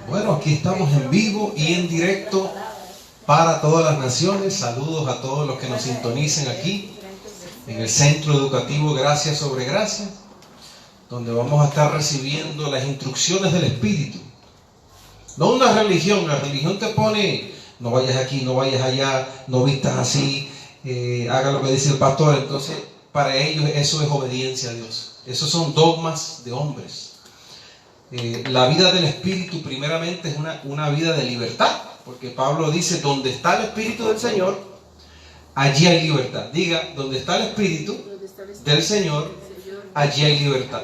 Bueno, aquí estamos en vivo y en directo para todas las naciones. Saludos a todos los que nos sintonicen aquí en el Centro Educativo Gracia sobre Gracia, donde vamos a estar recibiendo las instrucciones del Espíritu. No una religión. La religión te pone: no vayas aquí, no vayas allá, no vistas así, haga lo que dice el pastor. Entonces, para ellos eso es obediencia a Dios. Esos son dogmas de hombres. La vida del Espíritu primeramente es una vida de libertad, porque Pablo dice: donde está el Espíritu del Señor, allí hay libertad. Diga: donde está el Espíritu del Señor, allí hay libertad.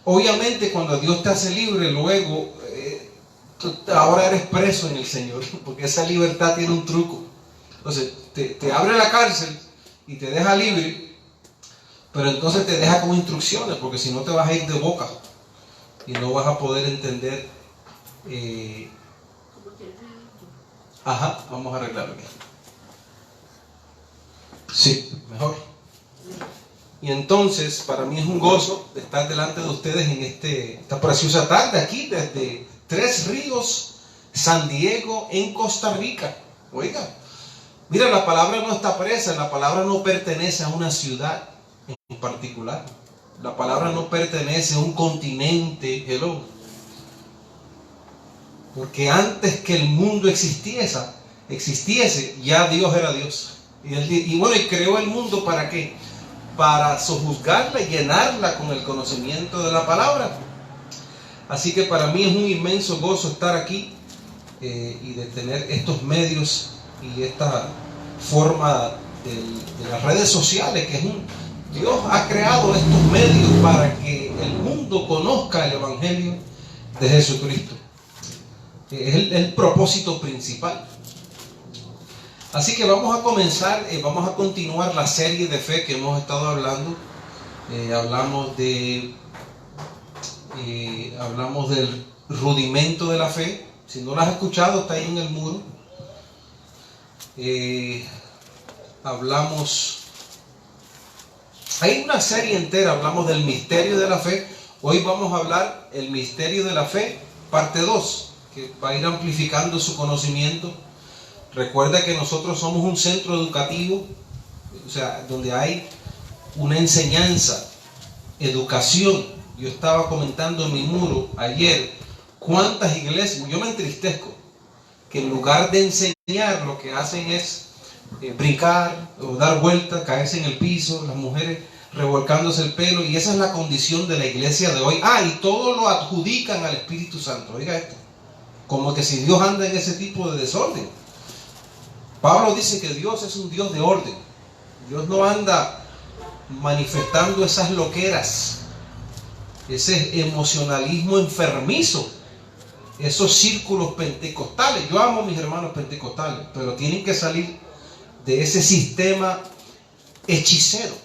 Obviamente cuando Dios te hace libre, luego ahora eres preso en el Señor, porque esa libertad tiene un truco. Entonces te abre la cárcel y te deja libre, pero entonces te deja con instrucciones, porque si no te vas a ir de boca y no vas a poder entender. Vamos a arreglarlo aquí. Sí, mejor. Y entonces para mí es un gozo de estar delante de ustedes en esta preciosa tarde aquí desde Tres Ríos, San Diego, en Costa Rica. Oiga, mira, la palabra no está presa, la palabra no pertenece a una ciudad en particular. La palabra no pertenece a un continente, porque antes que el mundo existiese, ya Dios era Dios. Y creó el mundo ¿para qué? Para sojuzgarla y llenarla con el conocimiento de la palabra. Así que para mí es un inmenso gozo estar aquí y de tener estos medios y esta forma de las redes sociales, que Dios ha creado estos medios para que el mundo conozca el Evangelio de Jesucristo. Es el propósito principal. Así que vamos a comenzar, vamos a continuar la serie de fe que hemos estado hablando. Hablamos del rudimento de la fe. Si no lo has escuchado, está ahí en el muro. Hay una serie entera, hablamos del misterio de la fe. Hoy vamos a hablar el misterio de la fe, parte 2, que va a ir amplificando su conocimiento. Recuerda que nosotros somos un centro educativo, donde hay una enseñanza, educación. Yo estaba comentando en mi muro ayer cuántas iglesias, yo me entristezco, que en lugar de enseñar lo que hacen es brincar o dar vueltas, caerse en el piso, las mujeres revolcándose el pelo, y esa es la condición de la iglesia de hoy. Y todo lo adjudican al Espíritu Santo. Oiga esto, como que si Dios anda en ese tipo de desorden. Pablo dice que Dios es un Dios de orden. Dios no anda manifestando esas loqueras, ese emocionalismo enfermizo, esos círculos pentecostales. Yo amo a mis hermanos pentecostales, pero tienen que salir de ese sistema hechicero.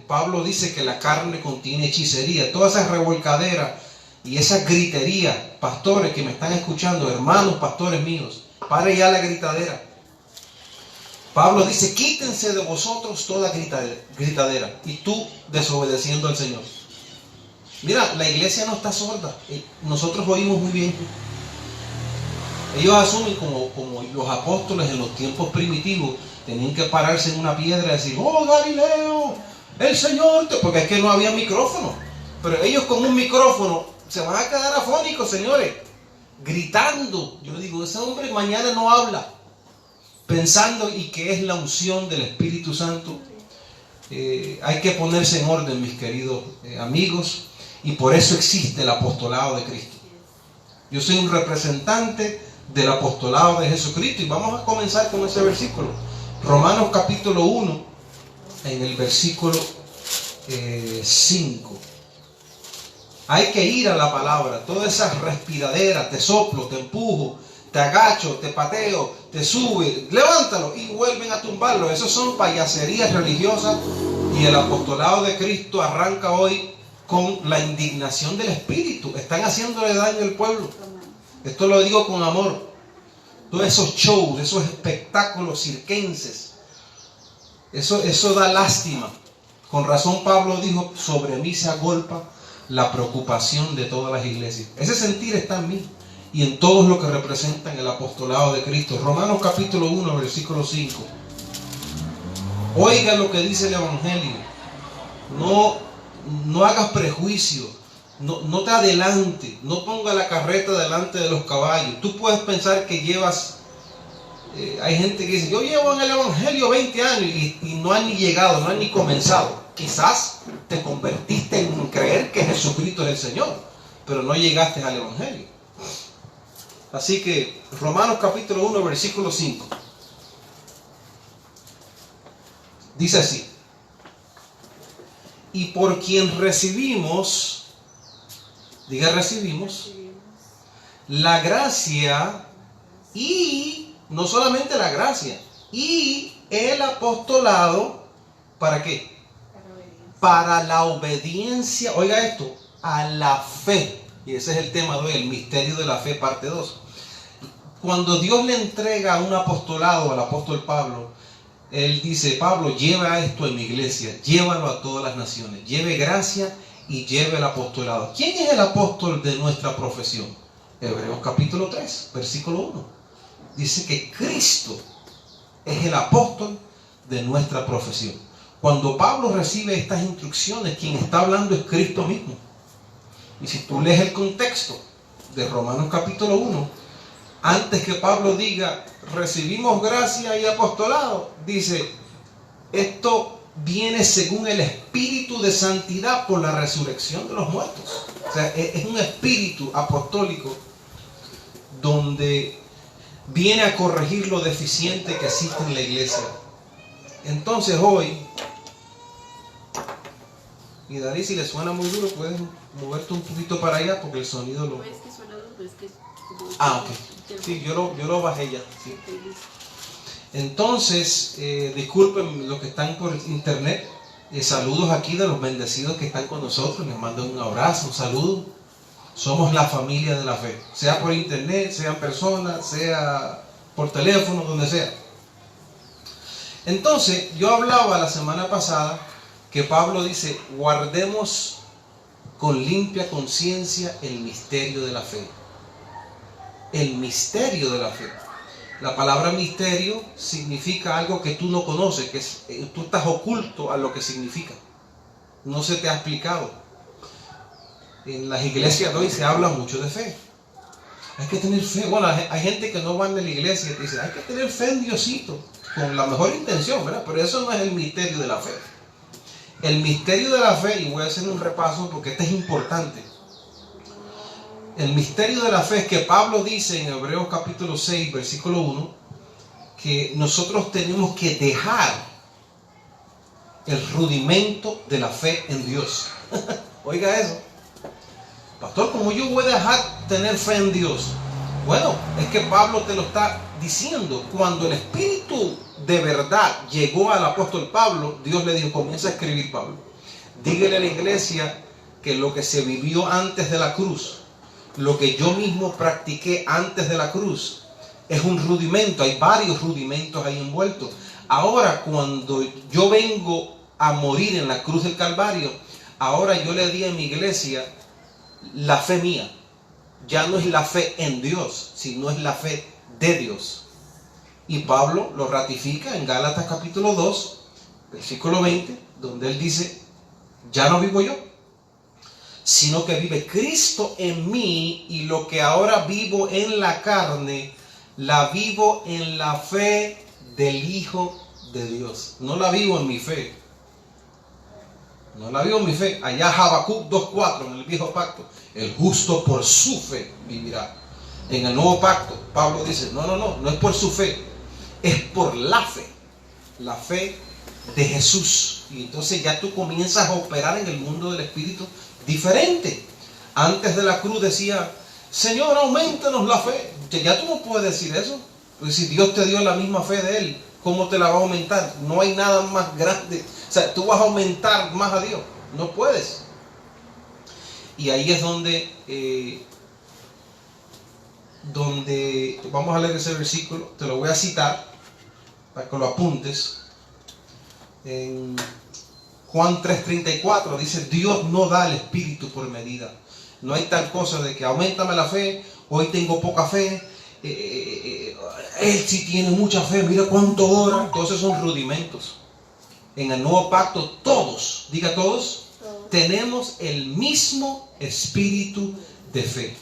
Pablo dice que la carne contiene hechicería. Toda esa revolcadera y esa gritería, pastores que me están escuchando, hermanos pastores míos, pare ya la gritadera. Pablo dice: quítense de vosotros toda gritadera. Y tú desobedeciendo al Señor. Mira, la iglesia no está sorda. Nosotros oímos muy bien. Ellos asumen como los apóstoles en los tiempos primitivos tenían que pararse en una piedra y decir: oh Galileo, el Señor porque es que no había micrófono. Pero ellos con un micrófono se van a quedar afónicos, señores, gritando. Yo digo: ese hombre mañana no habla. Pensando, y que es la unción del Espíritu Santo. Hay que ponerse en orden, mis queridos amigos, y por eso existe el apostolado de Cristo. Yo soy un representante del apostolado de Jesucristo, y vamos a comenzar con ese versículo. Romanos capítulo 1, en el versículo 5. Hay que ir a la palabra. Toda esa respiradera, te soplo, te empujo, te agacho, te pateo, te sube, levántalo, y vuelven a tumbarlo. Esas son payaserías religiosas, y el apostolado de Cristo arranca hoy con la indignación del Espíritu. Están haciéndole daño al pueblo. Esto lo digo con amor. Todos esos shows, esos espectáculos circenses, eso da lástima. Con razón Pablo dijo: sobre mí se agolpa la preocupación de todas las iglesias. Ese sentir está en mí y en todos los que representan el apostolado de Cristo. Romanos capítulo 1, versículo 5. Oiga lo que dice el Evangelio. No hagas prejuicio. No te adelante. No ponga la carreta delante de los caballos. Tú puedes pensar que llevas... hay gente que dice, yo llevo en el Evangelio 20 años y no han ni llegado, no han ni comenzado. Quizás te convertiste en creer que Jesucristo es el Señor, pero no llegaste al Evangelio. Así que Romanos capítulo 1, versículo 5. Dice así: y por quien recibimos, diga recibimos, la gracia y, no solamente la gracia, y el apostolado, ¿para qué? Para la obediencia, oiga esto, a la fe. Y ese es el tema de hoy, el misterio de la fe, parte 2. Cuando Dios le entrega un apostolado al apóstol Pablo, él dice, Pablo, lleva esto en mi iglesia, llévalo a todas las naciones, lleve gracia y lleve el apostolado. ¿Quién es el apóstol de nuestra profesión? Hebreos capítulo 3, versículo 1. Dice que Cristo es el apóstol de nuestra profesión. Cuando Pablo recibe estas instrucciones, quien está hablando es Cristo mismo. Y si tú lees el contexto de Romanos capítulo 1, antes que Pablo diga, recibimos gracia y apostolado, dice, esto viene según el espíritu de santidad por la resurrección de los muertos. O sea, es un espíritu apostólico donde viene a corregir lo deficiente que existe en la iglesia. Entonces hoy, y Darí, si le suena muy duro, puedes moverte un poquito para allá porque el sonido lo... No es que suena duro, es que... ok. Sí, yo lo bajé ya. Sí. Entonces, disculpen los que están por internet. Saludos aquí de los bendecidos que están con nosotros. Les mando un abrazo, un saludo. Somos la familia de la fe. Sea por internet, sea en persona, sea por teléfono, donde sea. Entonces, yo hablaba la semana pasada que Pablo dice, guardemos con limpia conciencia el misterio de la fe. El misterio de la fe. La palabra misterio significa algo que tú no conoces, que tú estás oculto a lo que significa. No se te ha explicado. En las iglesias de hoy se habla mucho de fe. Hay que tener fe. Bueno, hay gente que no va a la iglesia y dice, hay que tener fe en Diosito, con la mejor intención, ¿verdad? Pero eso no es el misterio de la fe. El misterio de la fe, y voy a hacer un repaso porque este es importante. El misterio de la fe es que Pablo dice en Hebreos capítulo 6, versículo 1, que nosotros tenemos que dejar el rudimento de la fe en Dios. Oiga eso. Pastor, ¿cómo yo voy a dejar tener fe en Dios? Bueno, es que Pablo te lo está diciendo. Cuando el Espíritu de verdad llegó al apóstol Pablo, Dios le dijo, comienza a escribir, Pablo. Dígale a la iglesia que lo que se vivió antes de la cruz, lo que yo mismo practiqué antes de la cruz, es un rudimento. Hay varios rudimentos ahí envueltos. Ahora, cuando yo vengo a morir en la cruz del Calvario, ahora yo le di a mi iglesia la fe mía. Ya no es la fe en Dios, sino es la fe de Dios. Y Pablo lo ratifica en Gálatas capítulo 2, versículo 20, donde él dice, ya no vivo yo, sino que vive Cristo en mí, y lo que ahora vivo en la carne, la vivo en la fe del Hijo de Dios. No la vivo en mi fe. No la vivo en mi fe. Allá Habacuc 2.4, en el viejo pacto, el justo por su fe vivirá. En el nuevo pacto, Pablo dice, no es por su fe, es por la fe de Jesús. Y entonces ya tú comienzas a operar en el mundo del Espíritu diferente. Antes de la cruz decía, Señor, aumentanos la fe. Ya tú no puedes decir eso. Pues si Dios te dio la misma fe de Él, ¿cómo te la va a aumentar? No hay nada más grande. O sea, tú vas a aumentar más a Dios. No puedes. Y ahí es donde vamos a leer ese versículo. Te lo voy a citar para que lo apuntes. En Juan 3:34 dice, Dios no da el espíritu por medida. No hay tal cosa de que auméntame la fe, hoy tengo poca fe, él sí tiene mucha fe, mira cuánto ora. Todos esos son rudimentos. En el nuevo pacto todos, diga todos, tenemos el mismo espíritu de fe.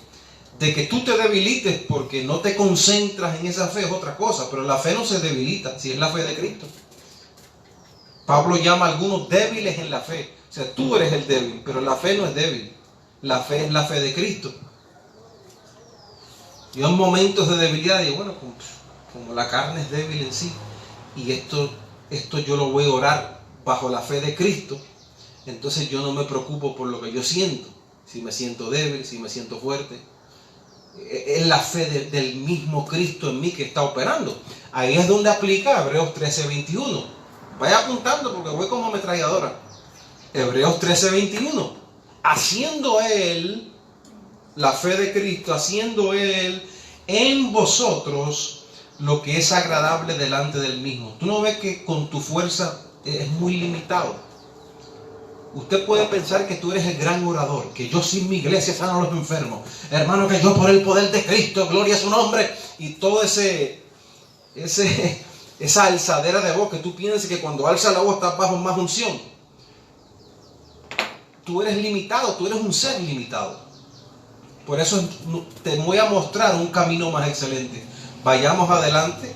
De que tú te debilites porque no te concentras en esa fe es otra cosa, pero la fe no se debilita si es la fe de Cristo. Pablo llama a algunos débiles en la fe. O sea, tú eres el débil, pero la fe no es débil. La fe es la fe de Cristo. Yo en momentos de debilidad digo, bueno, como la carne es débil en sí, y esto yo lo voy a orar bajo la fe de Cristo, entonces yo no me preocupo por lo que yo siento. Si me siento débil, si me siento fuerte. Es la fe del mismo Cristo en mí que está operando. Ahí es donde aplica Hebreos 13:21. Vaya apuntando porque voy como ametralladora. Hebreos 13:21. Haciendo Él, la fe de Cristo, haciendo Él en vosotros lo que es agradable delante del mismo. Tú no ves que con tu fuerza es muy limitado. Usted puede pensar que tú eres el gran orador, que yo sin mi iglesia sano a los enfermos, hermano, que yo por el poder de Cristo, gloria a su nombre, y todo esa alzadera de voz que tú piensas que cuando alza la voz estás bajo más unción. Tú eres limitado, tú eres un ser limitado. Por eso te voy a mostrar un camino más excelente. Vayamos adelante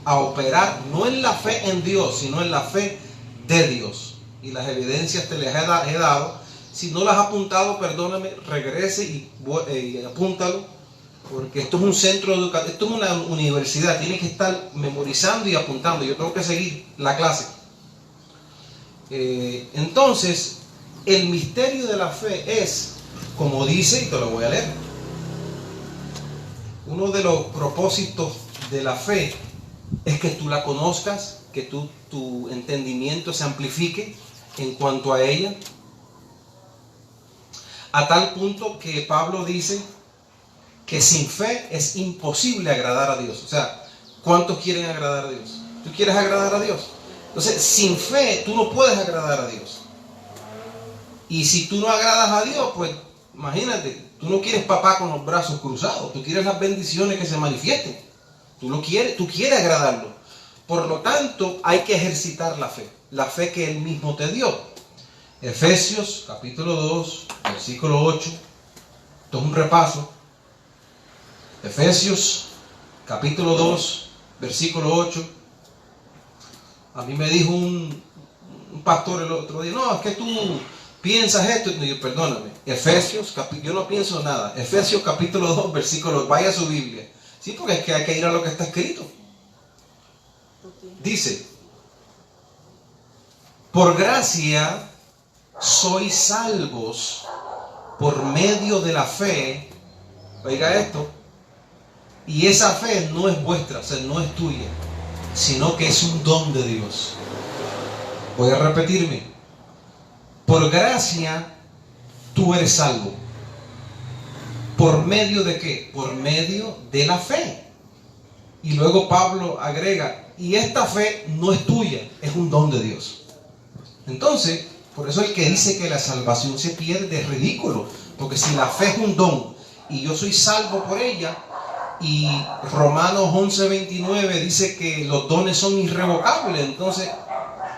a operar no en la fe en Dios, sino en la fe de Dios. Y las evidencias te las he dado. Si no las has apuntado, perdóname, regrese y apúntalo. Porque esto es un centro educativo, esto es una universidad. Tienes que estar memorizando y apuntando. Yo tengo que seguir la clase. Entonces, el misterio de la fe es, como dice, y te lo voy a leer. Uno de los propósitos de la fe es que tú la conozcas, que tu entendimiento se amplifique en cuanto a ella, a tal punto que Pablo dice que sin fe es imposible agradar a Dios. O sea, ¿cuántos quieren agradar a Dios? ¿Tú quieres agradar a Dios? Entonces, sin fe tú no puedes agradar a Dios. Y si tú no agradas a Dios, pues imagínate, tú no quieres papá con los brazos cruzados, tú quieres las bendiciones que se manifiesten. Tú quieres agradarlo. Por lo tanto, hay que ejercitar la fe que Él mismo te dio. Efesios capítulo 2, versículo 8. Esto es un repaso. Efesios capítulo 2, versículo 8. A mí me dijo un pastor el otro día, no, es que tú piensas esto. Y yo, perdóname, Efesios, yo no pienso nada. Efesios capítulo 2, versículo, vaya a su Biblia. Sí, porque es que hay que ir a lo que está escrito. Dice, por gracia sois salvos por medio de la fe. Oiga esto. Y esa fe no es vuestra, o sea, no es tuya, sino que es un don de Dios. Voy a repetirme. Por gracia tú eres salvo. ¿Por medio de qué? Por medio de la fe. Y luego Pablo agrega, y esta fe no es tuya, es un don de Dios. Entonces, por eso el que dice que la salvación se pierde es ridículo. Porque si la fe es un don y yo soy salvo por ella, y Romanos 11:29 dice que los dones son irrevocables, entonces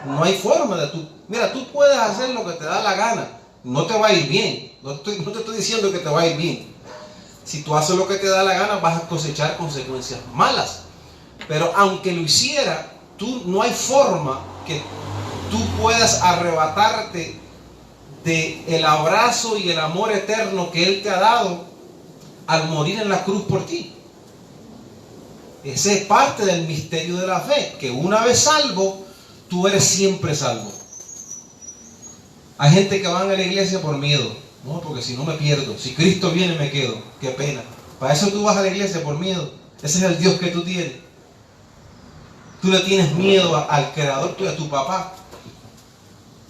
no hay forma de tú. Mira, tú puedes hacer lo que te da la gana, no te va a ir bien. No te estoy diciendo que te va a ir bien. Si tú haces lo que te da la gana, vas a cosechar consecuencias malas. Pero aunque lo hiciera, no hay forma que tú puedas arrebatarte del abrazo y el amor eterno que Él te ha dado al morir en la cruz por ti. Ese es parte del misterio de la fe, que una vez salvo, tú eres siempre salvo. Hay gente que van a la iglesia por miedo. No, porque si no me pierdo. Si Cristo viene me quedo. Qué pena. Para eso tú vas a la iglesia por miedo. Ese es el Dios que tú tienes. Tú le tienes miedo al creador tuyo, a tu papá.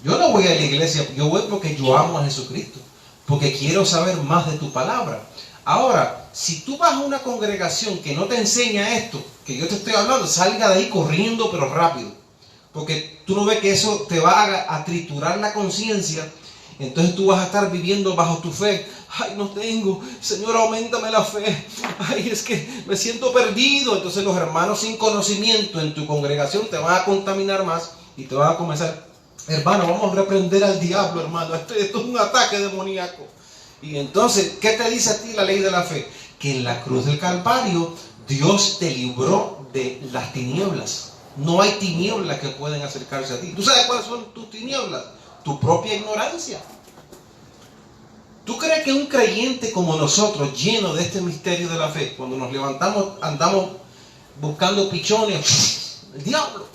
Yo no voy a la iglesia. Yo voy porque yo amo a Jesucristo. Porque quiero saber más de tu palabra. Ahora, si tú vas a una congregación que no te enseña esto, que yo te estoy hablando, salga de ahí corriendo pero rápido. Porque tú no ves que eso te va a triturar la conciencia. Entonces tú vas a estar viviendo bajo tu fe. Ay, no tengo, Señor, auméntame la fe. Ay, es que me siento perdido. Entonces los hermanos sin conocimiento en tu congregación te van a contaminar más y te van a comenzar: hermano, vamos a reprender al diablo, hermano. Esto es un ataque demoníaco. Y entonces, ¿qué te dice a ti la ley de la fe? Que en la cruz del Calvario Dios te libró de las tinieblas. No hay tinieblas que pueden acercarse a ti. ¿Tú sabes cuáles son tus tinieblas? Tu propia ignorancia. ¿Tú crees que un creyente como nosotros, lleno de este misterio de la fe, cuando nos levantamos andamos buscando pichones? El diablo.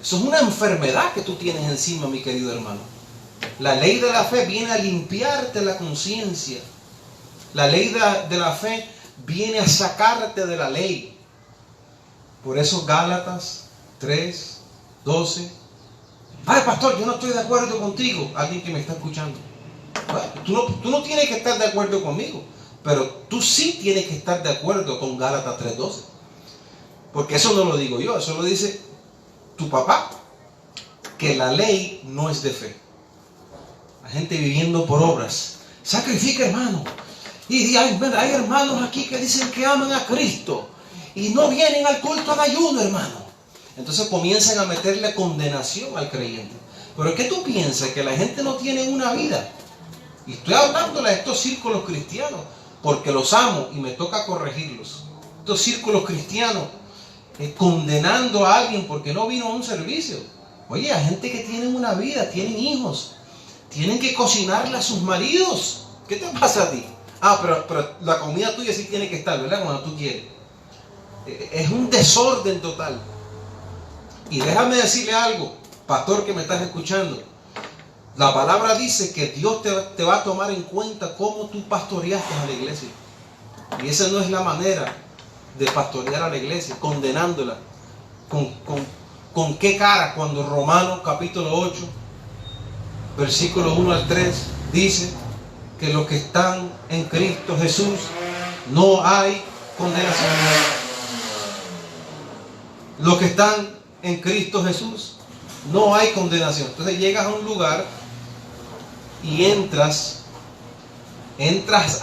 Eso es una enfermedad que tú tienes encima, mi querido hermano. La ley de la fe viene a limpiarte la conciencia. La ley de la fe viene a sacarte de la ley. Por eso Gálatas 3:12. Ay, pastor, yo no estoy de acuerdo contigo. Alguien que me está escuchando. Bueno, tú no tienes que estar de acuerdo conmigo, pero tú sí tienes que estar de acuerdo con Gálatas 3:12. Porque eso no lo digo yo, eso lo dice tu papá. Que la ley no es de fe. La gente viviendo por obras. Sacrifica, hermano. Y hay hermanos aquí que dicen que aman a Cristo y no vienen al culto de ayuno, hermano. Entonces comienzan a meterle condenación al creyente. ¿Pero qué tú piensas? ¿Que la gente no tiene una vida? Y estoy hablándole a estos círculos cristianos porque los amo y me toca corregirlos. Estos círculos cristianos condenando a alguien porque no vino a un servicio. Oye, hay gente que tiene una vida, tienen hijos, tienen que cocinarle a sus maridos. ¿Qué te pasa a ti? Ah, pero la comida tuya sí tiene que estar, ¿verdad? Cuando tú quieres. Es un desorden total. Y déjame decirle algo, pastor que me estás escuchando. La palabra dice que Dios te va a tomar en cuenta cómo tú pastoreaste a la iglesia. Y esa no es la manera de pastorear a la iglesia, condenándola. ¿Con qué cara? Cuando Romanos capítulo 8, versículo 1 al 3, dice que los que están en Cristo Jesús no hay condenación. Los que están en Cristo Jesús no hay condenación. Entonces llegas a un lugar y entras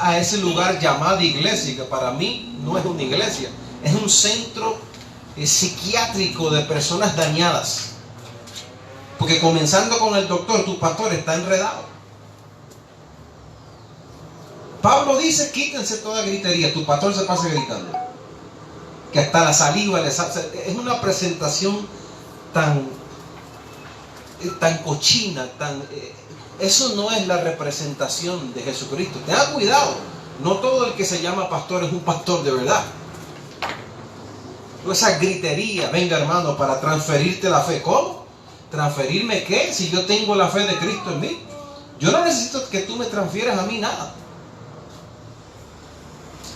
a ese lugar llamado iglesia, que para mí no es una iglesia, es un centro psiquiátrico de personas dañadas. Porque comenzando con el doctor, tu pastor está enredado. Pablo dice: quítense toda gritería. Tu pastor se pasa gritando, que hasta la saliva le sale. Es una presentación tan cochina, eso no es la representación de Jesucristo. Tenga cuidado, no todo el que se llama pastor es un pastor de verdad. Esa gritería, venga hermano, para transferirte la fe. ¿Cómo? ¿Transferirme qué? Si yo tengo la fe de Cristo en mí. Yo no necesito que tú me transfieras a mí nada.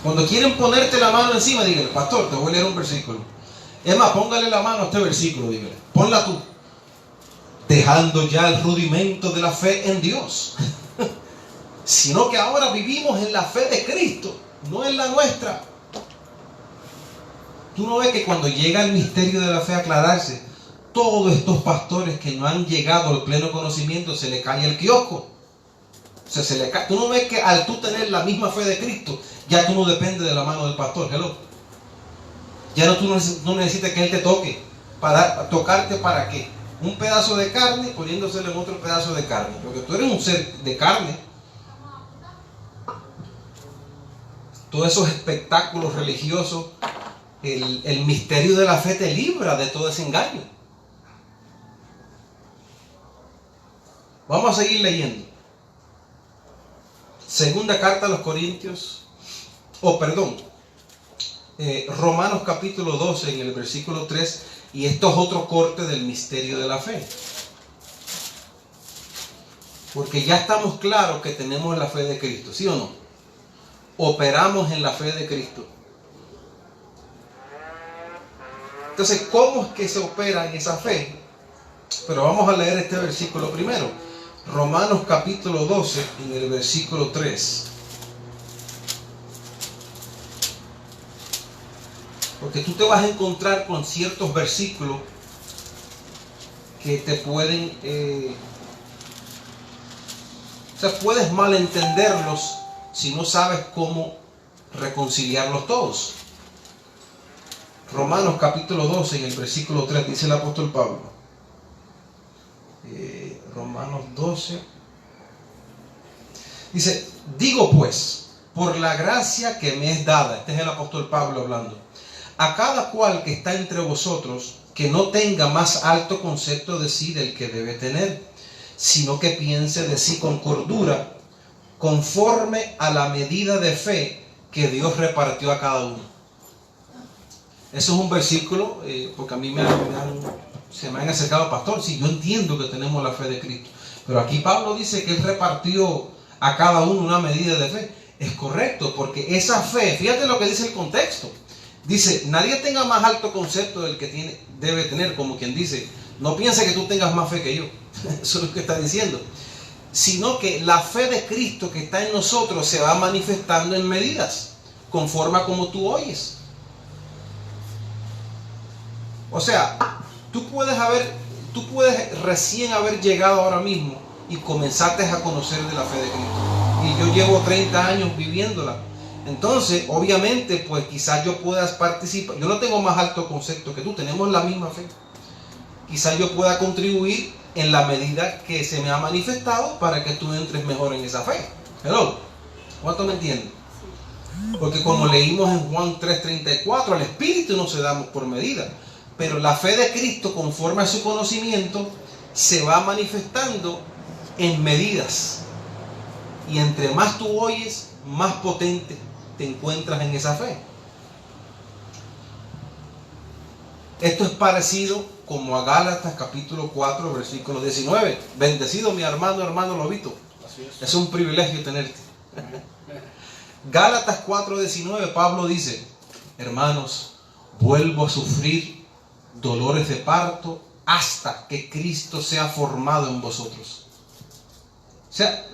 Cuando quieren ponerte la mano encima, dígale: pastor, te voy a leer un versículo. Es más, póngale la mano a este versículo, dígale, ponla tú. Dejando ya el rudimento de la fe en Dios. Sino que ahora vivimos en la fe de Cristo, no en la nuestra. Tú no ves que cuando llega el misterio de la fe a aclararse, todos estos pastores que no han llegado al pleno conocimiento, se le cae el kiosco. O sea, se le cae. Tú no ves que al tú tener la misma fe de Cristo, ya tú no dependes de la mano del pastor. Hello. Ya no, tú no necesitas que él te toque. ¿Tocarte para qué? Un pedazo de carne poniéndosele en otro pedazo de carne. Porque tú eres un ser de carne. Todos esos espectáculos religiosos, el misterio de la fe te libra de todo ese engaño. Vamos a seguir leyendo. Segunda carta a los Corintios, Romanos capítulo 12 en el versículo 3, y esto es otro corte del misterio de la fe. Porque ya estamos claros que tenemos la fe de Cristo, ¿sí o no? Operamos en la fe de Cristo. Entonces, ¿cómo es que se opera en esa fe? Pero vamos a leer este versículo primero. Romanos capítulo 12, en el versículo 3. Porque tú te vas a encontrar con ciertos versículos que te pueden, o sea, puedes malentenderlos si no sabes cómo reconciliarlos todos. Romanos capítulo 12, en el versículo 3, dice el apóstol Pablo. Romanos 12. Dice, digo pues, por la gracia que me es dada, este es el apóstol Pablo hablando, a cada cual que está entre vosotros, que no tenga más alto concepto de sí del que debe tener, sino que piense de sí con cordura, conforme a la medida de fe que Dios repartió a cada uno. Eso es un versículo, porque a mí se me han acercado, pastor, sí, yo entiendo que tenemos la fe de Cristo, pero aquí Pablo dice que Él repartió a cada uno una medida de fe. Es correcto, porque esa fe, fíjate lo que dice el contexto. Dice, nadie tenga más alto concepto del que debe tener, como quien dice, no piense que tú tengas más fe que yo. Eso es lo que está diciendo. Sino que la fe de Cristo que está en nosotros se va manifestando en medidas, conforme a como tú oyes. O sea, tú puedes recién haber llegado ahora mismo y comenzaste a conocer de la fe de Cristo. Y yo llevo 30 años viviéndola. Entonces, obviamente, pues quizás yo pueda participar. Yo no tengo más alto concepto que tú, tenemos la misma fe. Quizás yo pueda contribuir en la medida que se me ha manifestado para que tú entres mejor en esa fe. Hello, ¿cuánto me entienden? Porque como leímos en Juan 3:34, el Espíritu no se da por medida. Pero la fe de Cristo, conforme a su conocimiento, se va manifestando en medidas. Y entre más tú oyes, más potente te encuentras en esa fe. Esto es parecido como a Gálatas capítulo 4, versículo 19. Bendecido mi hermano Lobito. Es un privilegio tenerte. Gálatas 4:19, Pablo dice, hermanos, vuelvo a sufrir dolores de parto hasta que Cristo sea formado en vosotros. O sea,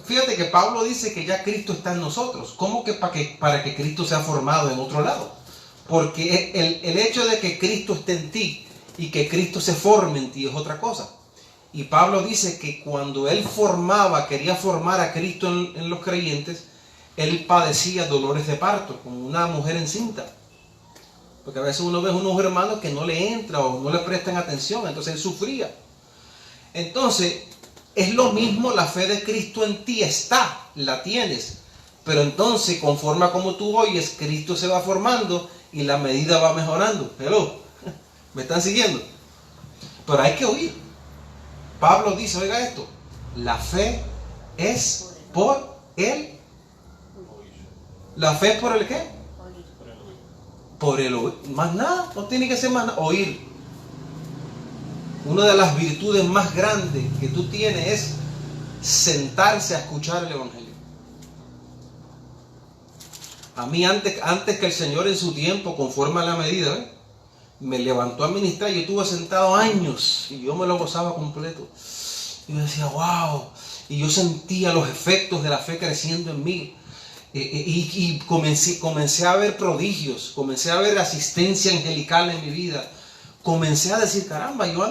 fíjate que Pablo dice que ya Cristo está en nosotros. ¿Cómo que para que Cristo sea formado en otro lado? Porque el hecho de que Cristo esté en ti y que Cristo se forme en ti es otra cosa. Y Pablo dice que cuando él quería formar a Cristo en los creyentes, él padecía dolores de parto, como una mujer encinta. Porque a veces uno ve unos hermanos que no le entra o no le prestan atención, entonces él sufría. Entonces, es lo mismo, la fe de Cristo en ti está, la tienes. Pero entonces, conforme a como tú oyes, Cristo se va formando y la medida va mejorando. Hello, ¿me están siguiendo? Pero hay que oír. Pablo dice, oiga esto, la fe es por el... ¿La fe es por el qué? Por el oír. Más nada, no tiene que ser más nada. Oír. Una de las virtudes más grandes que tú tienes es sentarse a escuchar el Evangelio. A mí antes que el Señor en su tiempo, conforme a la medida, me levantó a ministrar. Yo estuve sentado años y yo me lo gozaba completo. Y yo decía, wow. Y yo sentía los efectos de la fe creciendo en mí. Y comencé a ver prodigios, comencé a ver asistencia angelical en mi vida. Comencé a decir, caramba, yo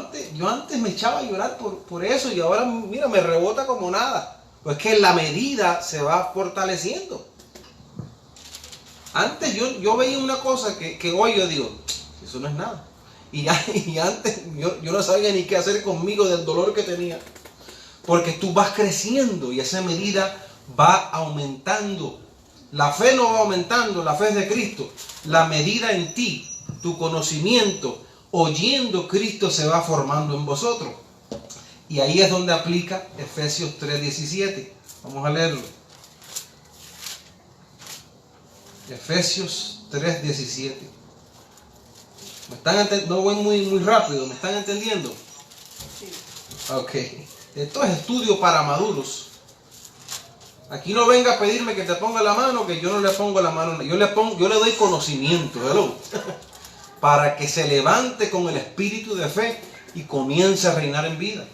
antes me echaba a llorar por eso y ahora, mira, me rebota como nada. Pues que la medida se va fortaleciendo. Antes yo veía una cosa que hoy yo digo, eso no es nada. Y antes yo no sabía ni qué hacer conmigo del dolor que tenía. Porque tú vas creciendo y esa medida va aumentando. La fe no va aumentando, la fe es de Cristo. La medida en ti, tu conocimiento, oyendo Cristo se va formando en vosotros. Y ahí es donde aplica Efesios 3:17. Vamos a leerlo. Efesios 3:17. No voy muy rápido, ¿me están entendiendo? Sí. Ok. Esto es estudio para maduros. Aquí no venga a pedirme que te ponga la mano, que yo no le pongo la mano. Yo le doy conocimiento, ¿verdad? Para que se levante con el espíritu de fe y comience a reinar en vida.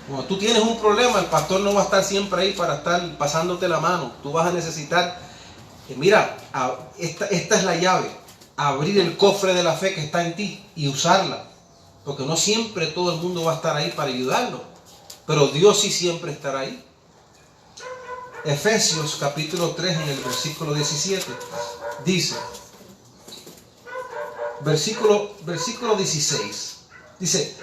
Cuando tú tienes un problema, el pastor no va a estar siempre ahí para estar pasándote la mano. Tú vas a necesitar, mira, esta es la llave. abrir el cofre de la fe que está en ti y usarla. Porque no siempre todo el mundo va a estar ahí para ayudarlo. Pero Dios sí siempre estará ahí. Efesios capítulo 3 en el versículo 17 dice, versículo 16, dice,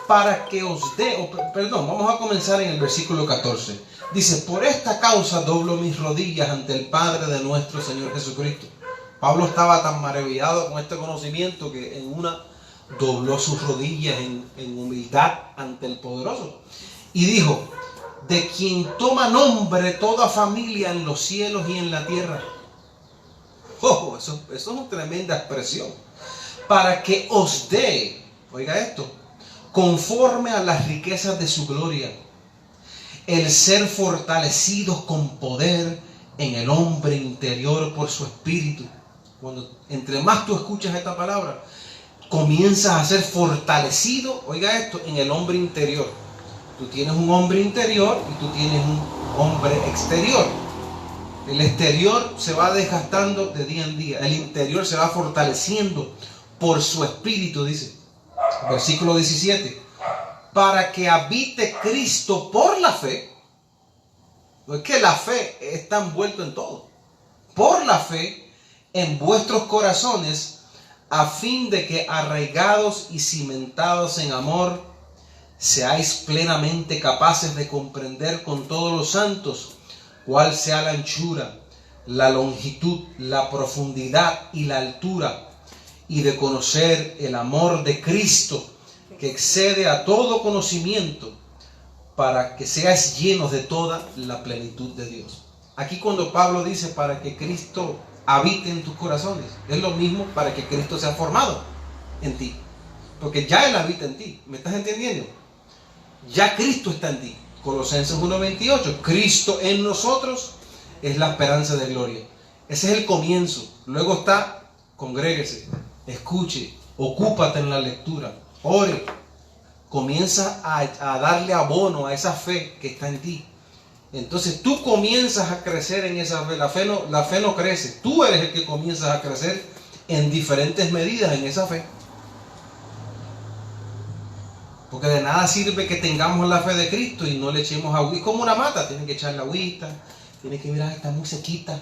para que os dé, vamos a comenzar en el versículo 14. Dice, por esta causa doblo mis rodillas ante el Padre de nuestro Señor Jesucristo. Pablo estaba tan maravillado con este conocimiento que en una dobló sus rodillas en humildad ante el Poderoso. Y dijo, de quien toma nombre toda familia en los cielos y en la tierra. Oh, eso es una tremenda expresión. Para que os dé, oiga esto, conforme a las riquezas de su gloria, el ser fortalecidos con poder en el hombre interior por su espíritu. Cuando entre más tú escuchas esta palabra, comienzas a ser fortalecido, oiga esto, en el hombre interior. Tú tienes un hombre interior y tú tienes un hombre exterior. El exterior se va desgastando de día en día. El interior se va fortaleciendo por su espíritu, dice. Versículo 17. Para que habite Cristo por la fe. No es que la fe está envuelta en todo. Por la fe en vuestros corazones, a fin de que arraigados y cimentados en amor, seáis plenamente capaces de comprender con todos los santos cuál sea la anchura, la longitud, la profundidad y la altura, y de conocer el amor de Cristo, que excede a todo conocimiento, para que seáis llenos de toda la plenitud de Dios. Aquí cuando Pablo dice para que Cristo habite en tus corazones, es lo mismo para que Cristo sea formado en ti. Porque ya Él habita en ti. ¿Me estás entendiendo? Ya Cristo está en ti. Colosenses 1:28. Cristo en nosotros es la esperanza de gloria. Ese es el comienzo. Luego está, congréguese, escuche, ocúpate en la lectura, ore. Comienza a darle abono a esa fe que está en ti. Entonces tú comienzas a crecer en esa fe. La fe no crece. Tú eres el que comienzas a crecer en diferentes medidas en esa fe. Porque de nada sirve que tengamos la fe de Cristo y no le echemos agua. Es como una mata, tienen que echarle agüita, tienen que mirar, está muy sequita.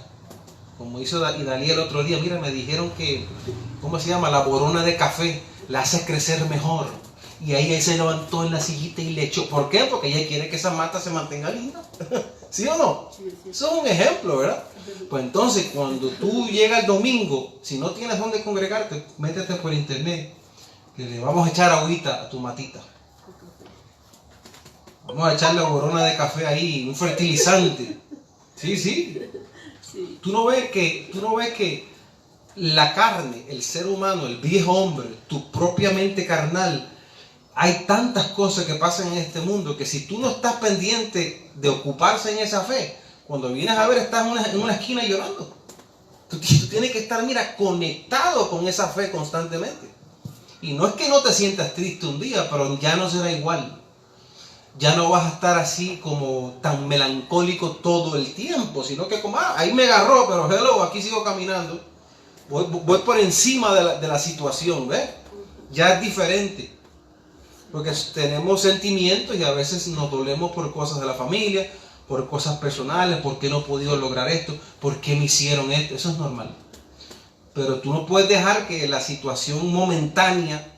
Como hizo Dalí el otro día, mira, me dijeron que, ¿cómo se llama? La borona de café la hace crecer mejor. Y ahí él se levantó en la sillita y le echó. ¿Por qué? Porque ella quiere que esa mata se mantenga linda. ¿Sí o no? Eso es un ejemplo, ¿verdad? Pues entonces, cuando tú llegas el domingo, si no tienes dónde congregarte, métete por internet, que le vamos a echar agüita a tu matita. Vamos a echarle borona de café ahí, un fertilizante. Sí. Tú no ves que la carne, el ser humano, el viejo hombre, tu propia mente carnal, hay tantas cosas que pasan en este mundo que si tú no estás pendiente de ocuparse en esa fe, cuando vienes a ver estás en una esquina llorando. Tú tienes que estar, mira, conectado con esa fe constantemente. Y no es que no te sientas triste un día, pero ya no será igual. Ya no vas a estar así como tan melancólico todo el tiempo, sino que como, ahí me agarró, pero hello, aquí sigo caminando. Voy por encima de la situación, ¿ves? Ya es diferente. Porque tenemos sentimientos y a veces nos dolemos por cosas de la familia, por cosas personales, por qué no he podido lograr esto, por qué me hicieron esto, eso es normal. Pero tú no puedes dejar que la situación momentánea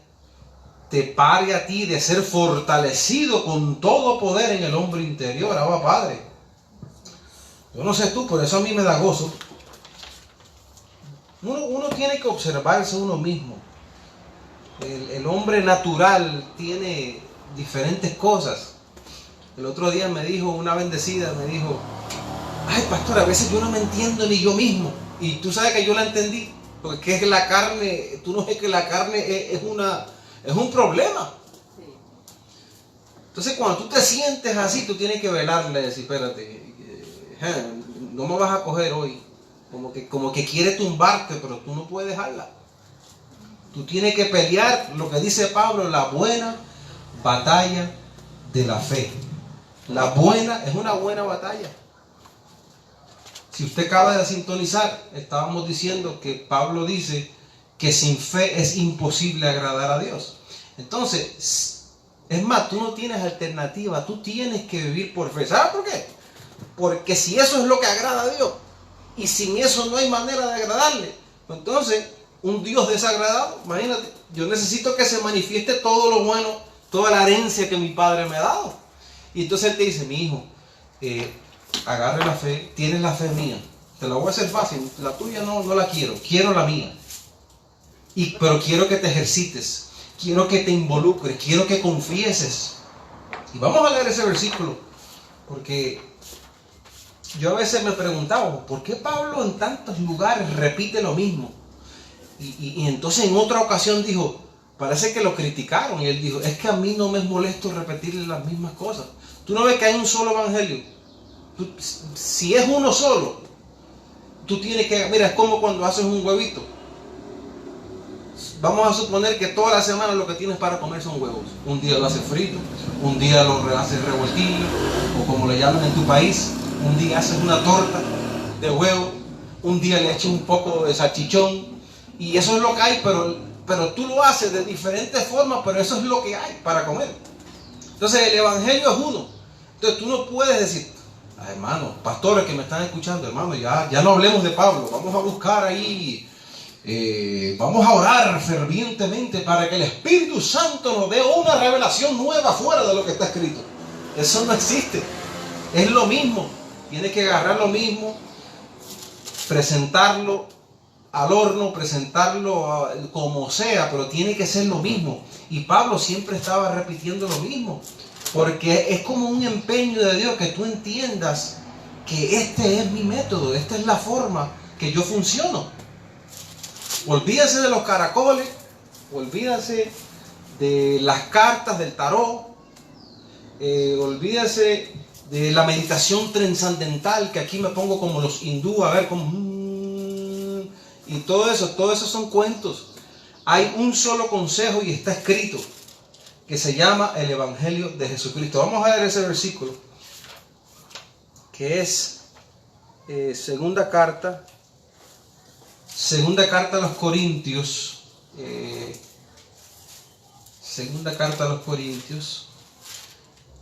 te pare a ti de ser fortalecido con todo poder en el hombre interior. Abba Padre. Yo no sé tú, por eso a mí me da gozo. Uno tiene que observarse uno mismo. El hombre natural tiene diferentes cosas. El otro día me dijo una bendecida, me dijo, ay pastor, a veces yo no me entiendo ni yo mismo. Y tú sabes que yo la entendí, porque es que la carne, tú no ves que la carne es un problema. Entonces cuando tú te sientes así, tú tienes que velarle, decir, espérate, no me vas a coger hoy. Como que quiere tumbarte, pero tú no puedes dejarla. Tú tienes que pelear, lo que dice Pablo, la buena batalla de la fe. Es una buena batalla. Si usted acaba de sintonizar, estábamos diciendo que Pablo dice que sin fe es imposible agradar a Dios. Entonces, es más, tú no tienes alternativa, tú tienes que vivir por fe. ¿Sabes por qué? Porque si eso es lo que agrada a Dios, y sin eso no hay manera de agradarle, pues entonces, un Dios desagradado, imagínate, yo necesito que se manifieste todo lo bueno, toda la herencia que mi padre me ha dado. Y entonces él te dice, mi hijo, agarre la fe, tienes la fe mía, te la voy a hacer fácil, la tuya no la quiero la mía. Pero quiero que te ejercites, quiero que te involucres, quiero que confieses. Y vamos a leer ese versículo, porque yo a veces me preguntaba, ¿por qué Pablo en tantos lugares repite lo mismo? Y entonces en otra ocasión dijo, parece que lo criticaron, y él dijo, es que a mí no me es molesto repetirle las mismas cosas. ¿Tú no ves que hay un solo evangelio? Si es uno solo, tú tienes que, mira, es como cuando haces un huevito. Vamos a suponer que toda la semana lo que tienes para comer son huevos. Un día lo haces frito, un día lo haces revoltillo, o como le llaman en tu país, un día haces una torta de huevo, un día le echas un poco de salchichón, y eso es lo que hay, pero tú lo haces de diferentes formas, pero eso es lo que hay para comer. Entonces el evangelio es uno. Entonces tú no puedes decir, hermanos, pastores que me están escuchando, hermanos, ya no hablemos de Pablo, vamos a buscar ahí, vamos a orar fervientemente para que el Espíritu Santo nos dé una revelación nueva fuera de lo que está escrito. Eso no existe. Es lo mismo. Tienes que agarrar lo mismo, presentarlo al horno, presentarlo como sea, pero tiene que ser lo mismo. Y Pablo siempre estaba repitiendo lo mismo, porque es como un empeño de Dios que tú entiendas que este es mi método, esta es la forma que yo funciono. Olvídase de los caracoles, olvídase de las cartas del tarot, olvídase de la meditación trascendental, que aquí me pongo como los hindú, a ver cómo... Y todo eso son cuentos. Hay un solo consejo y está escrito, que se llama el Evangelio de Jesucristo. Vamos a ver ese versículo, que es segunda carta a los Corintios,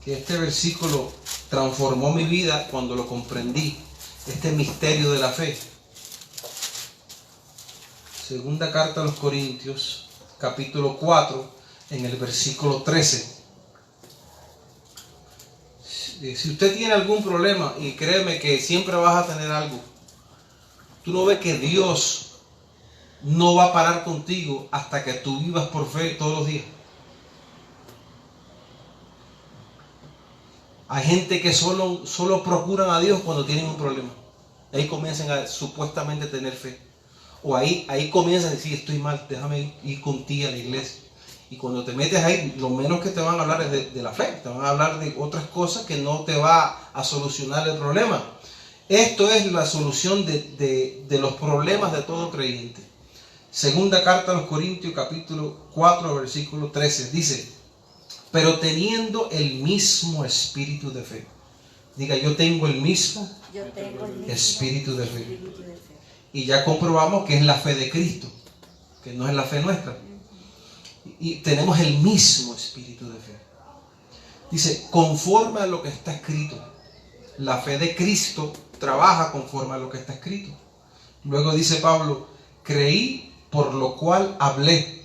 que este versículo transformó mi vida cuando lo comprendí, este misterio de la fe. Segunda carta a los Corintios, capítulo 4, en el versículo 13. Si usted tiene algún problema, y créeme que siempre vas a tener algo, tú no ves que Dios no va a parar contigo hasta que tú vivas por fe todos los días. Hay gente que solo procuran a Dios cuando tienen un problema. Ahí comienzan a supuestamente tener fe. O ahí comienzas a decir, estoy mal, déjame ir contigo a la iglesia. Y cuando te metes ahí, lo menos que te van a hablar es de la fe. Te van a hablar de otras cosas que no te va a solucionar el problema. Esto es la solución de los problemas de todo creyente. Segunda carta a los Corintios, capítulo 4, versículo 13. Dice, pero teniendo el mismo espíritu de fe. Diga, yo tengo el mismo espíritu de fe. Y ya comprobamos que es la fe de Cristo, que no es la fe nuestra. Y tenemos el mismo espíritu de fe. Dice, conforme a lo que está escrito. La fe de Cristo trabaja conforme a lo que está escrito. Luego dice Pablo, creí, por lo cual hablé.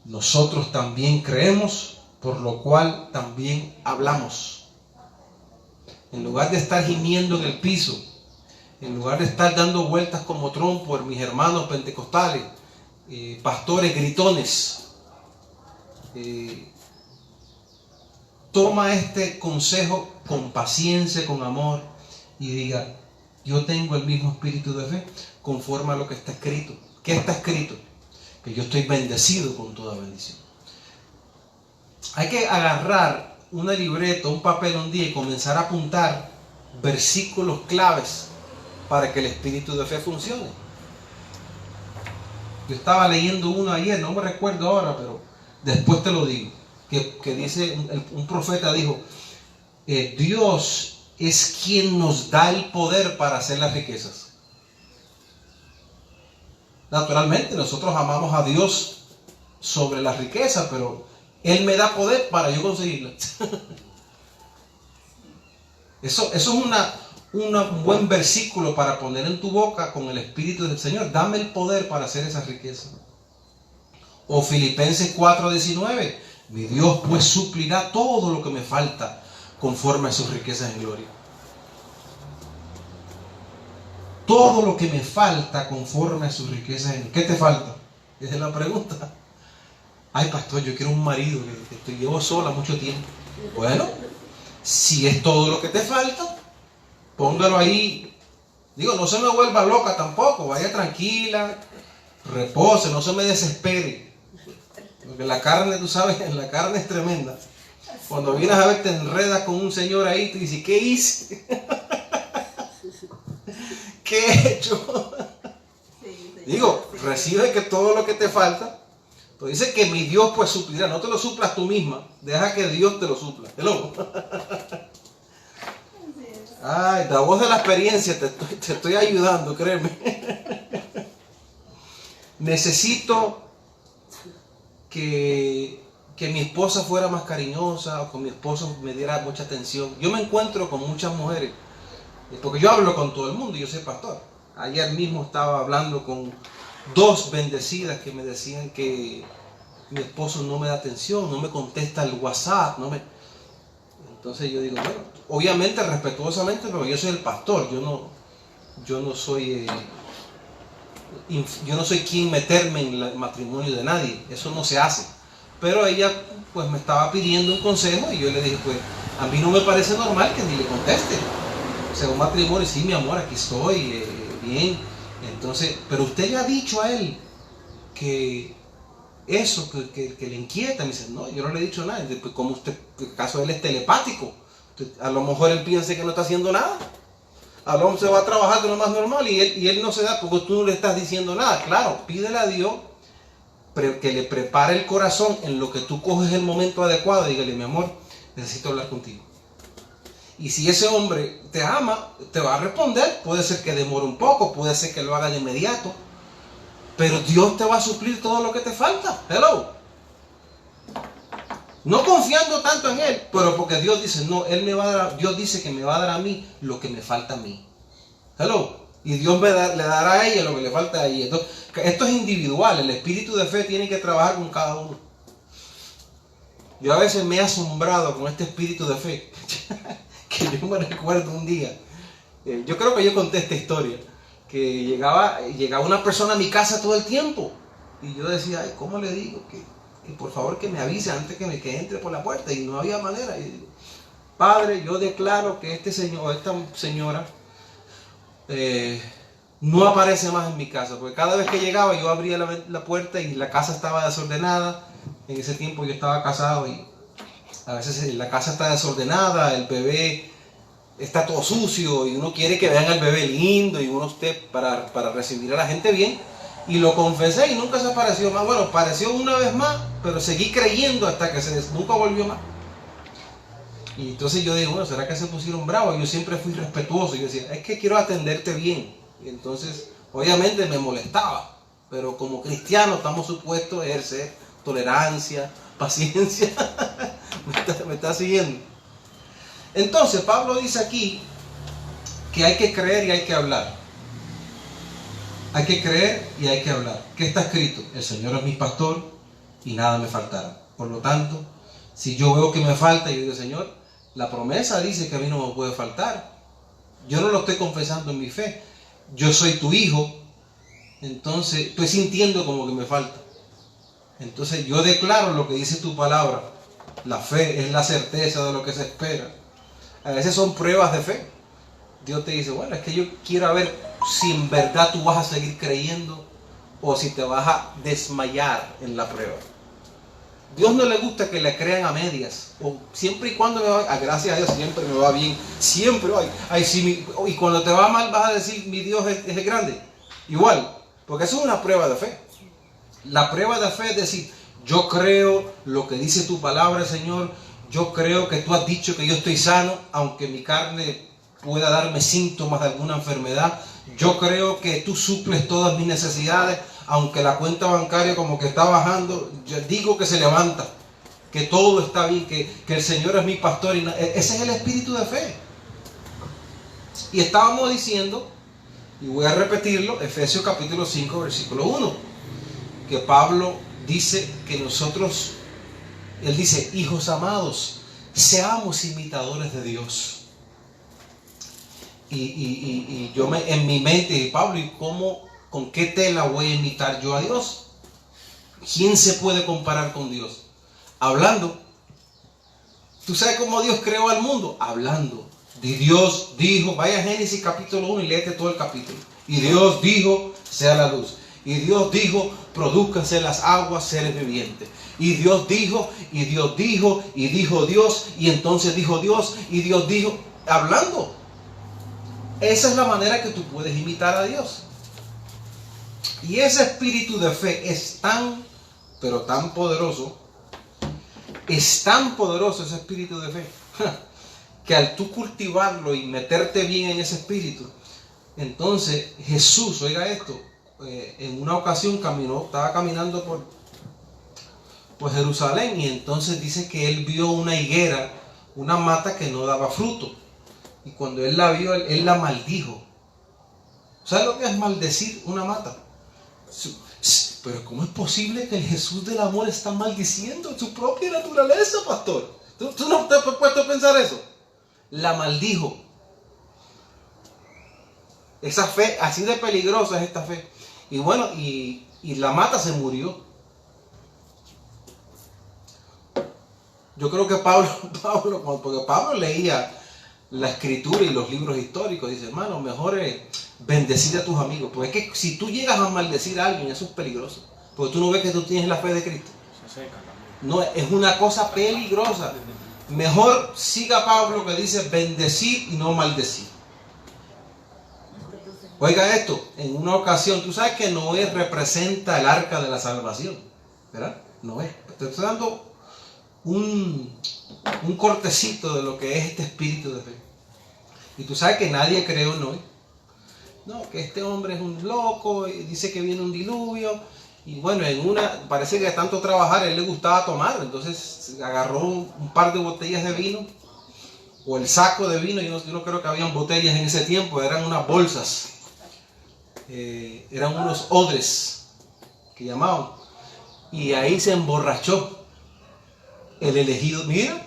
Nosotros también creemos, por lo cual también hablamos. En lugar de estar gimiendo en el piso, en lugar de estar dando vueltas como trompo por mis hermanos pentecostales, pastores gritones, toma este consejo con paciencia, con amor, y diga, yo tengo el mismo espíritu de fe conforme a lo que está escrito. ¿Qué está escrito? Que yo estoy bendecido con toda bendición. Hay que agarrar una libreta, un papel un día y comenzar a apuntar versículos claves para que el espíritu de fe funcione. Yo estaba leyendo uno ayer, no me recuerdo ahora, pero después te lo digo, que dice, un profeta dijo, Dios es quien nos da el poder para hacer las riquezas. Naturalmente, nosotros amamos a Dios sobre la riqueza, pero Él me da poder para yo conseguirla. Eso es un buen versículo para poner en tu boca con el Espíritu del Señor. Dame el poder para hacer esa riqueza. O Filipenses 4:19. Mi Dios pues suplirá todo lo que me falta conforme a sus riquezas en gloria. Todo lo que me falta conforme a sus riquezas en gloria. ¿Qué te falta? Esa es la pregunta. Ay, pastor, yo quiero un marido que llevo sola mucho tiempo. Bueno, si es todo lo que te falta, póngalo ahí. Digo, no se me vuelva loca tampoco. Vaya tranquila, repose, no se me desespere. Porque la carne, tú sabes, la carne es tremenda. Cuando vienes a ver, te enredas con un señor ahí, te dices, ¿qué hice? ¿Qué he hecho? Digo, recibe que todo lo que te falta. Pero dice que mi Dios pues suplirá. No te lo suplas tú misma. Deja que Dios te lo supla. Hello. Ay, la voz de la experiencia, te estoy ayudando, créeme. Necesito que mi esposa fuera más cariñosa o que mi esposo me diera mucha atención. Yo me encuentro con muchas mujeres, porque yo hablo con todo el mundo, yo soy pastor. Ayer mismo estaba hablando con 2 bendecidas que me decían que mi esposo no me da atención, no me contesta el WhatsApp, Entonces yo digo, bueno, obviamente respetuosamente, pero yo soy el pastor, yo no soy quien meterme en el matrimonio de nadie, eso no se hace. Pero ella pues me estaba pidiendo un consejo y yo le dije, pues a mí no me parece normal que ni le conteste. O sea, un matrimonio, sí, mi amor, aquí estoy, bien. Entonces, pero usted le ha dicho a él que eso, que le inquieta. Me dice, no, yo no le he dicho nada. Pues como usted, el caso de él es telepático. A lo mejor él piensa que no está haciendo nada. A lo mejor se va a trabajar de lo más normal y él no se da porque tú no le estás diciendo nada. Claro, pídele a Dios que le prepare el corazón en lo que tú coges el momento adecuado. Dígale, mi amor, necesito hablar contigo. Y si ese hombre te ama, te va a responder. Puede ser que demore un poco, puede ser que lo haga de inmediato, pero Dios te va a suplir todo lo que te falta. Hello. No confiando tanto en Él, pero porque Dios dice, no, Él me va a dar, Dios dice que me va a dar a mí lo que me falta a mí. Hello. Y Dios le dará a ella lo que le falta a ella. Entonces, esto es individual. El espíritu de fe tiene que trabajar con cada uno. Yo a veces me he asombrado con este espíritu de fe. Que yo me recuerdo un día. Yo creo que yo conté esta historia. Que llegaba una persona a mi casa todo el tiempo. Y yo decía, ay, ¿cómo le digo? Que por favor que me avise antes que entre por la puerta. Y no había manera. Y digo, Padre, yo declaro que este señor o esta señora no aparece más en mi casa, porque cada vez que llegaba yo abría la puerta y la casa estaba desordenada. En ese tiempo yo estaba casado y a veces la casa está desordenada, el bebé está todo sucio y uno quiere que vean al bebé lindo y uno esté para recibir a la gente bien. Y lo confesé y nunca se apareció más. Bueno, apareció una vez más, pero seguí creyendo hasta que nunca volvió más. Y entonces yo digo, bueno, ¿será que se pusieron bravos? Yo siempre fui respetuoso. Yo decía, es que quiero atenderte bien. Y entonces, obviamente me molestaba. Pero como cristianos estamos supuestos a ejercer tolerancia, paciencia. ¿Me está siguiendo? Entonces, Pablo dice aquí que hay que creer y hay que hablar. Hay que creer y hay que hablar. ¿Qué está escrito? El Señor es mi pastor y nada me faltará. Por lo tanto, si yo veo que me falta, yo digo, Señor, la promesa dice que a mí no me puede faltar. Yo no lo estoy confesando en mi fe. Yo soy tu hijo. Entonces, estoy sintiendo como que me falta. Entonces, yo declaro lo que dice tu palabra. La fe es la certeza de lo que se espera. A veces son pruebas de fe. Dios te dice, bueno, es que yo quiero ver si en verdad tú vas a seguir creyendo o si te vas a desmayar en la prueba. Dios no le gusta que le crean a medias. O siempre y cuando me va, gracias a Dios siempre me va bien. Siempre, y cuando te va mal vas a decir, mi Dios es grande. Igual, porque eso es una prueba de fe. La prueba de fe es decir, yo creo lo que dice tu palabra, Señor. Yo creo que tú has dicho que yo estoy sano, aunque mi carne pueda darme síntomas de alguna enfermedad. Yo creo que tú suples todas mis necesidades, aunque la cuenta bancaria como que está bajando. Yo digo que se levanta, que todo está bien, que el Señor es mi pastor. Ese es el espíritu de fe. Y estábamos diciendo, y voy a repetirlo, Efesios capítulo 5, versículo 1, que Pablo dice que nosotros, él dice, hijos amados, seamos imitadores de Dios. Y yo en mi mente, Pablo, ¿y con qué tela voy a imitar yo a Dios? ¿Quién se puede comparar con Dios? Hablando. ¿Tú sabes cómo Dios creó al mundo? Hablando. Y Dios dijo, vaya a Génesis capítulo 1 y léete todo el capítulo. Y Dios dijo, sea la luz. Y Dios dijo, produzcanse las aguas, seres vivientes. Y Dios dijo, y Dios dijo, y dijo Dios, y entonces dijo Dios, y Dios dijo, hablando. Esa es la manera que tú puedes imitar a Dios. Y ese espíritu de fe es tan, pero tan poderoso. Es tan poderoso ese espíritu de fe, que al tú cultivarlo y meterte bien en ese espíritu, entonces Jesús, oiga esto, en una ocasión estaba caminando por Jerusalén, y entonces dice que él vio una higuera, una mata que no daba fruto. Y cuando él la vio, él la maldijo. ¿Sabes lo que es maldecir una mata? Pero ¿cómo es posible que el Jesús del amor está maldiciendo su propia naturaleza, pastor? ¿Tú no te has puesto a pensar eso? La maldijo. Esa fe, así de peligrosa es esta fe. Y bueno, y la mata se murió. Yo creo que porque Pablo leía la escritura y los libros históricos, dice, hermano, mejor es bendecir a tus amigos, porque es que si tú llegas a maldecir a alguien, eso es peligroso, porque tú no ves que tú tienes la fe de Cristo. No, es una cosa peligrosa. Mejor siga Pablo, que dice bendecir y no maldecir. Oiga esto, en una ocasión, tú sabes que Noé representa el arca de la salvación, ¿verdad? Noé. Te estoy dando un cortecito de lo que es este espíritu de fe. Y tú sabes que nadie creó en Noé. No, que este hombre es un loco, y dice que viene un diluvio. Y bueno, parece que de tanto trabajar, a él le gustaba tomar. Entonces agarró un par de botellas de vino, o el saco de vino. Yo no creo que habían botellas en ese tiempo, eran unas bolsas. Eran unos odres que llamaban. Y ahí se emborrachó el elegido. Mira,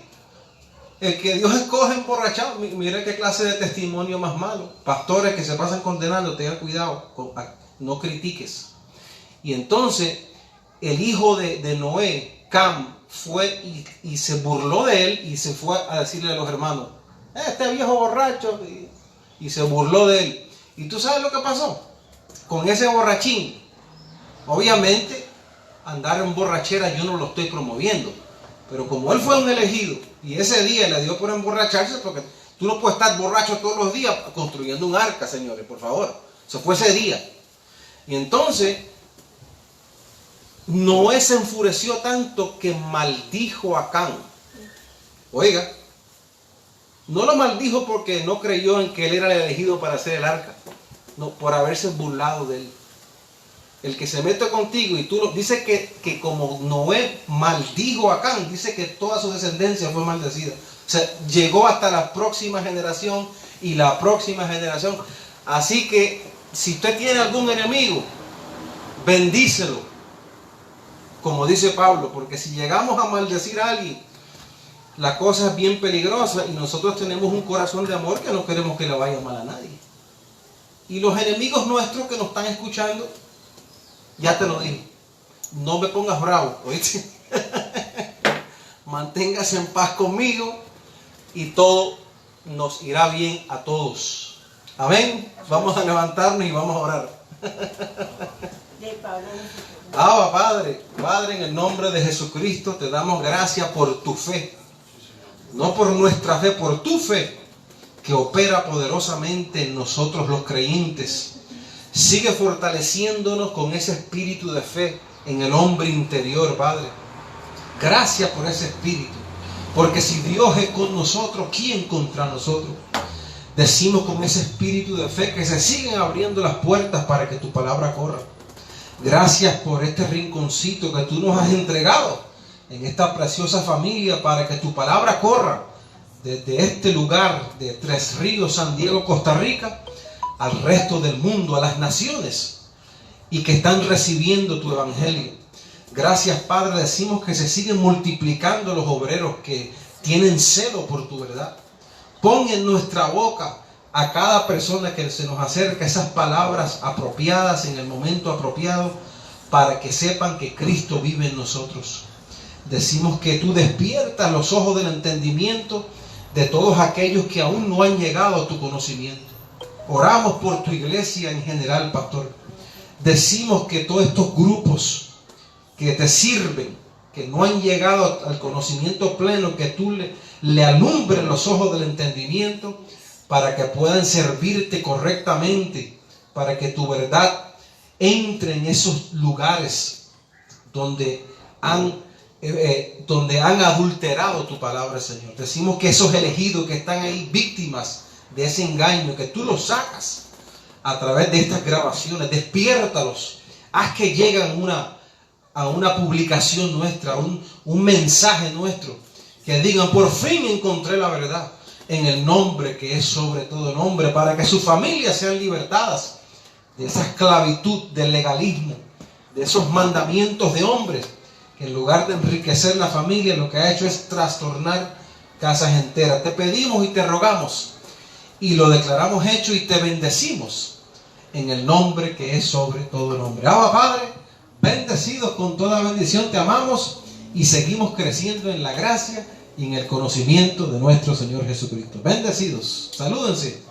el que Dios escoge emborrachado. Mira qué clase de testimonio más malo. Pastores que se pasan condenando, tengan cuidado, no critiques. Y entonces el hijo de Noé, Cam, fue y se burló de él, y se fue a decirle a los hermanos, este viejo borracho, y se burló de él. ¿Y tú sabes lo que pasó con ese borrachín? Obviamente andar en borrachera yo no lo estoy promoviendo, pero como él fue un elegido y ese día le dio por emborracharse, porque tú no puedes estar borracho todos los días construyendo un arca, señores, por favor. Eso fue ese día. Y entonces Noé se enfureció tanto que maldijo a Cam. Oiga, no lo maldijo porque no creyó en que él era el elegido para hacer el arca, no, por haberse burlado de él. El que se mete contigo y tú dice que como Noé maldijo a Cam, dice que toda su descendencia fue maldecida. O sea, llegó hasta la próxima generación y la próxima generación. Así que si usted tiene algún enemigo, bendícelo, como dice Pablo, porque si llegamos a maldecir a alguien, la cosa es bien peligrosa, y nosotros tenemos un corazón de amor que no queremos que le vaya mal a nadie. Y los enemigos nuestros que nos están escuchando, ya te lo dije, no me pongas bravo, ¿oíste? Manténgase en paz conmigo y todo nos irá bien a todos. Amén. Vamos a levantarnos y vamos a orar. Abba, Padre, en el nombre de Jesucristo te damos gracias por tu fe, no por nuestra fe, por tu fe que opera poderosamente en nosotros los creyentes. Sigue fortaleciéndonos con ese espíritu de fe en el hombre interior, Padre. Gracias por ese espíritu, Porque si Dios es con nosotros, ¿quién contra nosotros? Decimos con ese espíritu de fe que se siguen abriendo las puertas para que tu palabra corra. Gracias por este rinconcito que tú nos has entregado en esta preciosa familia para que tu palabra corra desde este lugar de Tres Ríos, San Diego, Costa Rica, al resto del mundo, a las naciones, y que están recibiendo tu evangelio. Gracias, Padre, decimos que se siguen multiplicando los obreros que tienen celo por tu verdad. Pon en nuestra boca a cada persona que se nos acerca esas palabras apropiadas en el momento apropiado para que sepan que Cristo vive en nosotros. Decimos que tú despiertas los ojos del entendimiento de todos aquellos que aún no han llegado a tu conocimiento. Oramos por tu iglesia en general, pastor. Decimos que todos estos grupos que te sirven, que no han llegado al conocimiento pleno, que tú le alumbres los ojos del entendimiento para que puedan servirte correctamente, para que tu verdad entre en esos lugares donde han adulterado tu palabra, Señor. Decimos que esos elegidos que están ahí víctimas de ese engaño, que tú los sacas a través de estas grabaciones, despiértalos, haz que lleguen a una publicación nuestra, un mensaje nuestro, que digan: por fin encontré la verdad en el nombre que es sobre todo nombre, para que sus familias sean libertadas de esa esclavitud del legalismo, de esos mandamientos de hombres, que en lugar de enriquecer la familia, lo que ha hecho es trastornar casas enteras. Te pedimos y te rogamos, y lo declaramos hecho, y te bendecimos en el nombre que es sobre todo nombre. Abba, Padre, bendecidos con toda bendición, te amamos y seguimos creciendo en la gracia y en el conocimiento de nuestro Señor Jesucristo. Bendecidos, salúdense.